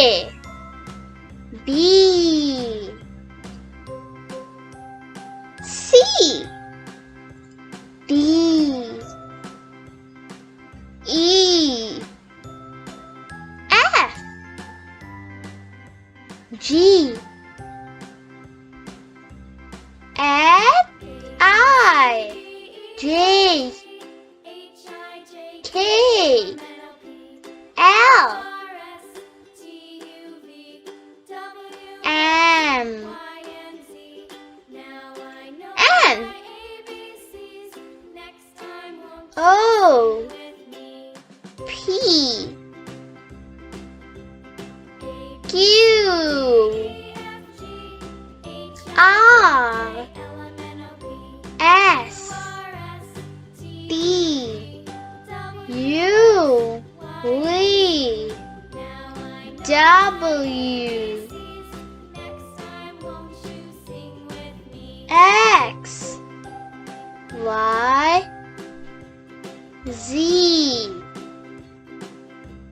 B C D E F G H I J K L M N O P Q R S T U V W X Y Z